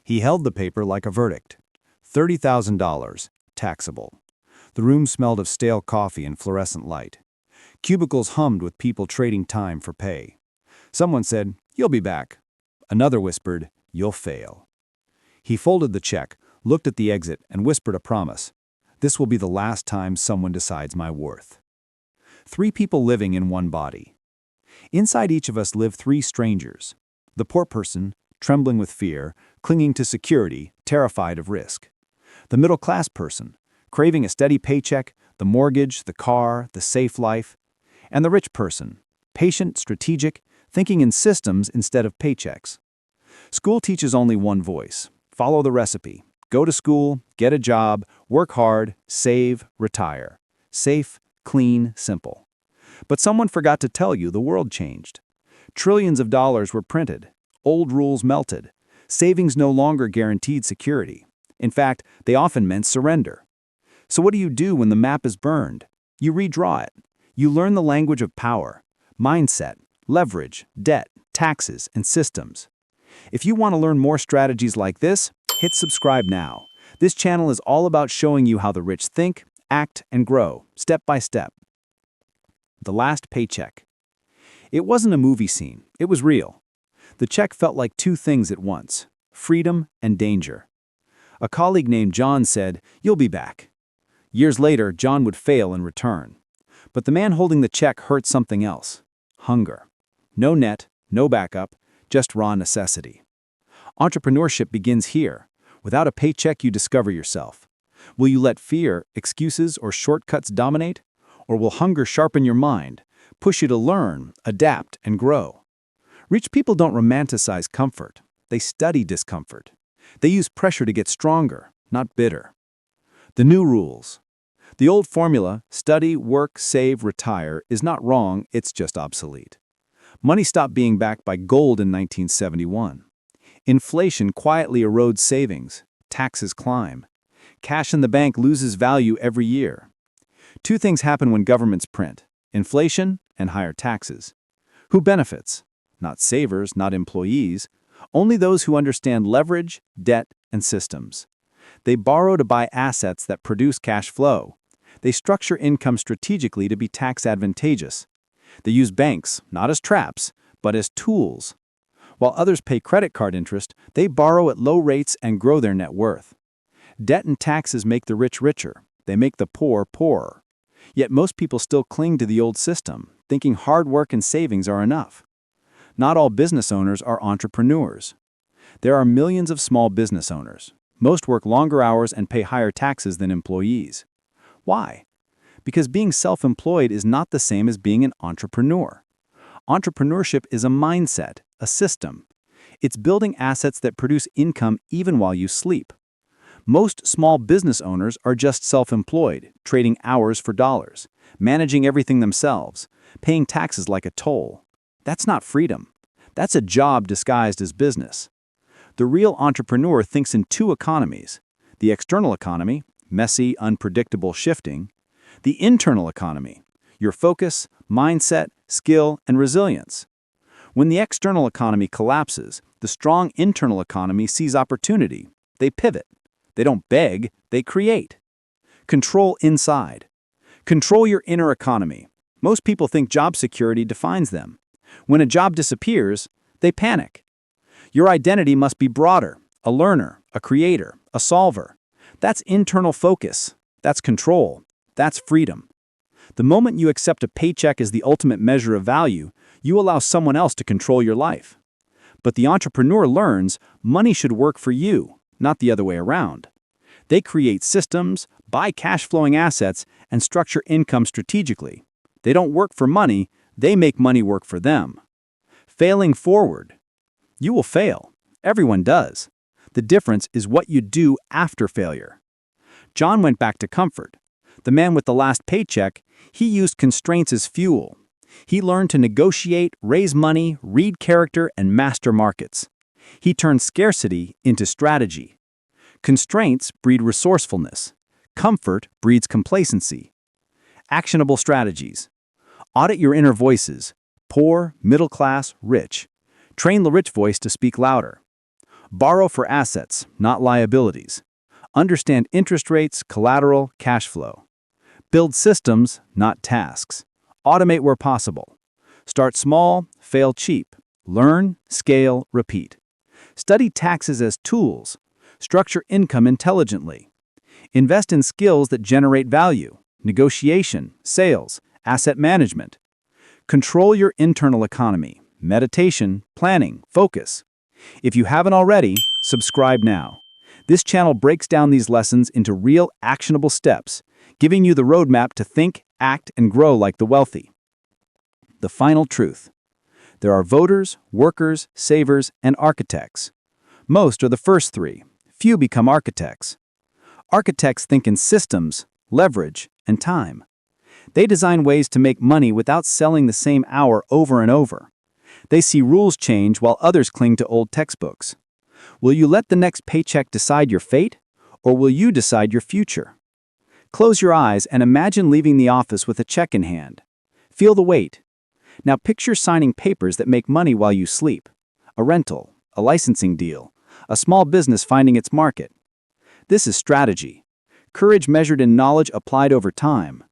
He held the paper like a verdict. $30,000, taxable. The room smelled of stale coffee and fluorescent light. Cubicles hummed with people trading time for pay. Someone said, "You'll be back." Another whispered, "You'll fail." He folded the check, looked at the exit, and whispered a promise. "This will be the last time someone decides my worth." 3 people living in one body. Inside each of us live 3 strangers. The poor person, trembling with fear, clinging to security, terrified of risk. The middle-class person, craving a steady paycheck, the mortgage, the car, the safe life. And the rich person, patient, strategic, thinking in systems instead of paychecks. School teaches only one voice. Follow the recipe. Go to school, get a job, work hard, save, retire. Safe, clean, simple. But someone forgot to tell you the world changed. Trillions of dollars were printed. Old rules melted. Savings no longer guaranteed security. In fact, they often meant surrender. So what do you do when the map is burned? You redraw it. You learn the language of power, mindset, leverage, debt, taxes, and systems. If you want to learn more strategies like this, hit subscribe now. This channel is all about showing you how the rich think, act, and grow, step by step. The last paycheck. It wasn't a movie scene, it was real. The check felt like 2 things at once, freedom and danger. A colleague named John said, "You'll be back." Years later, John would fail and return. But the man holding the check hurt something else. Hunger. No net, no backup, just raw necessity. Entrepreneurship begins here. Without a paycheck, you discover yourself. Will you let fear, excuses, or shortcuts dominate? Or will hunger sharpen your mind, push you to learn, adapt, and grow? Rich people don't romanticize comfort. They study discomfort. They use pressure to get stronger, not bitter. The new rules. The old formula, study, work, save, retire, is not wrong, it's just obsolete. Money stopped being backed by gold in 1971. Inflation quietly erodes savings. Taxes climb. Cash in the bank loses value every year. 2 things happen when governments print: inflation and higher taxes. Who benefits? Not savers, not employees. Only those who understand leverage, debt, and systems. They borrow to buy assets that produce cash flow. They structure income strategically to be tax advantageous. They use banks, not as traps, but as tools. While others pay credit card interest, they borrow at low rates and grow their net worth. Debt and taxes make the rich richer. They make the poor poorer. Yet most people still cling to the old system, thinking hard work and savings are enough. Not all business owners are entrepreneurs. There are millions of small business owners. Most work longer hours and pay higher taxes than employees. Why? Because being self-employed is not the same as being an entrepreneur. Entrepreneurship is a mindset, a system. It's building assets that produce income even while you sleep. Most small business owners are just self-employed, trading hours for dollars, managing everything themselves, paying taxes like a toll. That's not freedom. That's a job disguised as business. The real entrepreneur thinks in 2 economies: the external economy, messy, unpredictable shifting; the internal economy, your focus, mindset, skill, and resilience. When the external economy collapses, the strong internal economy sees opportunity. They pivot. They don't beg, they create. Control inside. Control your inner economy. Most people think job security defines them. When a job disappears, they panic. Your identity must be broader: a learner, a creator, a solver. That's internal focus. That's control. That's freedom. The moment you accept a paycheck as the ultimate measure of value, you allow someone else to control your life. But the entrepreneur learns money should work for you, not the other way around. They create systems, buy cash-flowing assets, and structure income strategically. They don't work for money, they make money work for them. Failing forward. You will fail. Everyone does. The difference is what you do after failure. John went back to comfort. The man with the last paycheck, he used constraints as fuel. He learned to negotiate, raise money, read character, and master markets. He turned scarcity into strategy. Constraints breed resourcefulness. Comfort breeds complacency. Actionable strategies. Audit your inner voices: poor, middle class, rich. Train the rich voice to speak louder. Borrow for assets, not liabilities. Understand interest rates, collateral, cash flow. Build systems, not tasks. Automate where possible. Start small, fail cheap. Learn, scale, repeat. Study taxes as tools. Structure income intelligently. Invest in skills that generate value: negotiation, sales, asset management. Control your internal economy: meditation, planning, focus. If you haven't already, subscribe now. This channel breaks down these lessons into real, actionable steps, giving you the roadmap to think, act, and grow like the wealthy. The final truth. There are voters, workers, savers, and architects. Most are the first three. Few become architects. Architects think in systems, leverage, and time. They design ways to make money without selling the same hour over and over. They see rules change while others cling to old textbooks. Will you let the next paycheck decide your fate, or will you decide your future? Close your eyes and imagine leaving the office with a check in hand. Feel the weight. Now picture signing papers that make money while you sleep. A rental, a licensing deal, a small business finding its market. This is strategy. Courage measured in knowledge applied over time.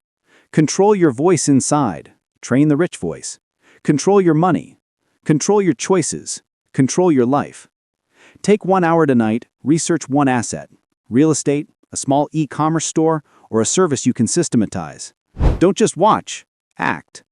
Control your voice inside. Train the rich voice. Control your money. Control your choices. Control your life. Take 1 hour tonight, research one asset: real estate, a small e-commerce store, or a service you can systematize. Don't just watch, act.